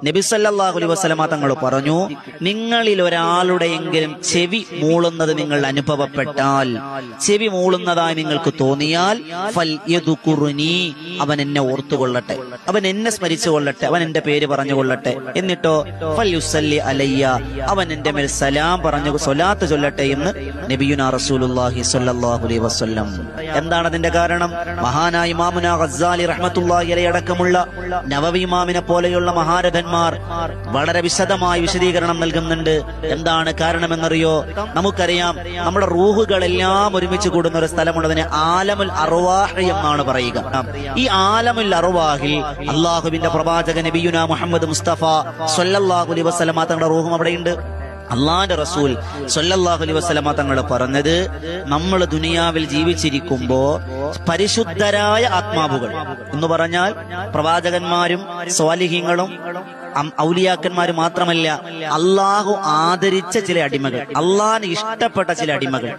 നബി സല്ലല്ലാഹു അലൈഹി വസല്ലമ തങ്ങൾ പറഞ്ഞു, നിങ്ങളിൽ ഒരാളുടെയെങ്കിലും ചെവി മൂളുന്നത് നിങ്ങൾ അനുഭവപ്പെട്ടാൽ, ചെവി മൂളുന്നതായി നിങ്ങൾക്ക് തോന്നിയാൽ, ഫൽയദ്കുറുനി, അവൻ എന്നെ ഓർത്തുകൊള്ളട്ടെ, അവൻ എന്നെ സ്മരിച്ചു കൊള്ളട്ടെ, അവൻ എന്റെ പേര് പറഞ്ഞുകൊള്ളട്ടെ. എന്നിട്ടോ ഫൽയുസല്ലി അലയ്യ, അവൻ എന്റെ മേൽ സലാം പറഞ്ഞു സ്വലാത്ത് ചൊല്ലട്ടെ എന്ന് നബിയുനാ റസൂലുള്ളാഹി സ്വല്ലല്ലാഹു അലൈഹി വസല്ലം. എന്താണ് അതിന്റെ കാരണം? മഹാനായ ഇമാമുനാ ഗസ്സാലി റഹ്മത്തുള്ളാഹി അലൈഹി അടക്കമുള്ള നവവി ഇമാമിനെ പോലെയുള്ള മഹാരഥന്മാർ വളരെ വിശദമായ വിശദീകരണം നൽകുന്നുണ്ട്. എന്താണ് കാരണമെന്നറിയോ? നമുക്കറിയാം, നമ്മുടെ റൂഹുകളെല്ലാം ഒരുമിച്ച് കൂടുന്ന ഒരു സ്ഥലമുണ്ട്, അതിനെ ആലമുൽ അർവാഹ് എന്നാണ് പറയുക. ഈ ആലമുൽ അർവാഹിൽ അള്ളാഹുവിന്റെ പ്രവാചക നബിയുനാ മുഹമ്മദ് മുസ്തഫ സ്വല്ലല്ലാഹു അലൈഹി വസല്ലമ തങ്ങളുടെ റൂഹും അവിടെയുണ്ട്. അള്ളാന്റെ റസൂൽ സ്വല്ലല്ലാഹു അലൈഹി വസല്ലമ തങ്ങൾ പറഞ്ഞത്, നമ്മൾ ദുനിയാവിൽ ജീവിച്ചിരിക്കുമ്പോ പരിശുദ്ധരായ ആത്മാവുകൾ എന്ന് പറഞ്ഞാൽ പ്രവാചകന്മാരും സ്വാലിഹീങ്ങളും ഔലിയാക്കന്മാര് മാത്രമല്ല, അള്ളാഹു ആദരിച്ച ചില അടിമകൾ, അള്ളാഹിന് ഇഷ്ടപ്പെട്ട ചില അടിമകൾ,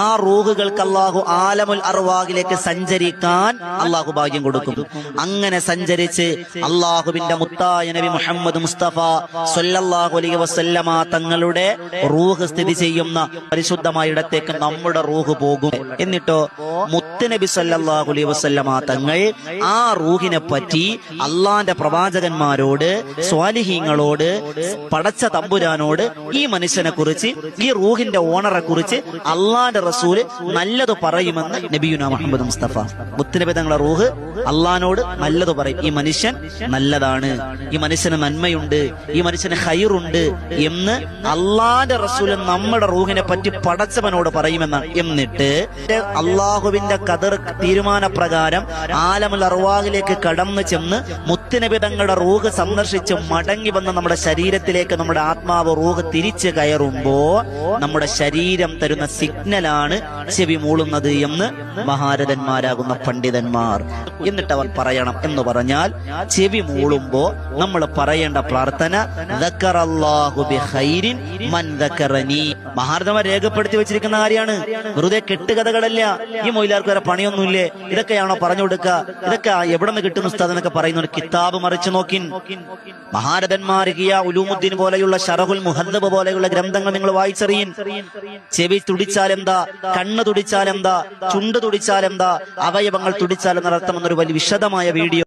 ആ റൂഹുകൾക്ക് അള്ളാഹു ആലമുൽ അർവാഹിലേക്ക് സഞ്ചരിക്കാൻ അള്ളാഹു ഭാഗ്യം കൊടുക്കും. അങ്ങനെ സഞ്ചരിച്ച് അള്ളാഹുവിന്റെ മുത്തായ നബി മുഹമ്മദ് മുസ്തഫ സ്വല്ലല്ലാഹു അലൈഹി വസല്ലമ തങ്ങളുടെ റൂഹ് സ്ഥിതി ചെയ്യുന്ന പരിശുദ്ധമായ ഇടത്തേക്ക് നമ്മുടെ റൂഹ് പോകും. എന്നിട്ടോ മുത്തുനബി സ്വല്ലല്ലാഹു അലൈഹി വസല്ലമ തങ്ങൾ ആ റൂഹിനെ പറ്റി അള്ളാന്റെ പ്രവാചകന്മാരോട്, സ്വാലിഹീങ്ങളോട്, പടച്ച തമ്പുരാനോട്, ഈ മനുഷ്യനെ കുറിച്ച്, ഈ റൂഹിന്റെ ഓണറെ കുറിച്ച് അള്ളാന്റെ റസൂല് നല്ലത് പറയുമെന്ന് നബിയുനാ മുഹമ്മദ് മുസ്തഫ. മുത്തുനബി തങ്ങളുടെ റൂഹ് അള്ളാനോട് നല്ലത് പറയും. ഈ മനുഷ്യൻ നല്ലതാണ്, ഈ മനുഷ്യന് നന്മയുണ്ട്, ഈ മനുഷ്യന് ഖൈറുണ്ട് എന്ന് അള്ളാന്റെ റസൂല് നമ്മുടെ റൂഹിനെ പറ്റി പടച്ചവനോട് പറയുമെന്നാണ്. എന്നിട്ട് അള്ളാഹുവിന്റെ ഖദർ തീരുമാനപ്രകാരം ആലമുൽ അർവാഹിലേക്ക് കടന്നു ചെന്ന് മുത്തുനബി തങ്ങളുടെ റൂഹ് സന്ദർശിച്ച് മടങ്ങി വന്ന നമ്മുടെ ശരീരത്തിലേക്ക് നമ്മുടെ ആത്മാവ് റൂഹ് തിരിച്ചു കയറുമ്പോ നമ്മുടെ ശരീരം തരുന്ന സിഗ്നലാണ് ചെവി മൂളുന്നത് എന്ന് മഹാരഥന്മാരാകുന്ന പണ്ഡിതന്മാർ. എന്നിട്ട് അവർ പറയണം എന്ന് പറഞ്ഞാൽ, ചെവി മൂളുമ്പോ നമ്മൾ പറയേണ്ട പ്രാർത്ഥന ദക്കറല്ലാഹു ബിഖൈരിൻ മൻ ദക്കറനി. മഹാരഥന്മാർ രേഖപ്പെടുത്തി വെച്ചിരിക്കുന്ന കാര്യമാണ്, വെറുതെ കെട്ടുകഥകളല്ല. ഈ മൊയിലാർക്ക് വരെ പണിയൊന്നുമില്ലേ, ഇതൊക്കെയാണോ പറഞ്ഞു കൊടുക്കുക, ഇതൊക്കെ എവിടെ നിന്ന് കിട്ടുന്ന ഉസ്താദ് എന്നൊക്കെ പറയുന്ന ഒരു കിതാബ് മറിച്ചു നോക്കിൻ. മഹാരഥന്മാർ ഇഹിയാ ഉലൂമുദ്ദീൻ പോലെയുള്ള ശറഹുൽ മുഹദ്ദബ് പോലെയുള്ള ഗ്രന്ഥങ്ങൾ നിങ്ങൾ വായിച്ചറിയിൻ. ചെവി തുടിച്ചാൽ എന്താ, കണ്ണ് തുടിച്ചാൽ എന്താ, ചുണ്ട് തുടിച്ചാൽ എന്താ, അവയവങ്ങൾ തുടിച്ചാൽ എന്നർത്ഥം എന്നൊരു വലിയ വിശദമായ വീഡിയോ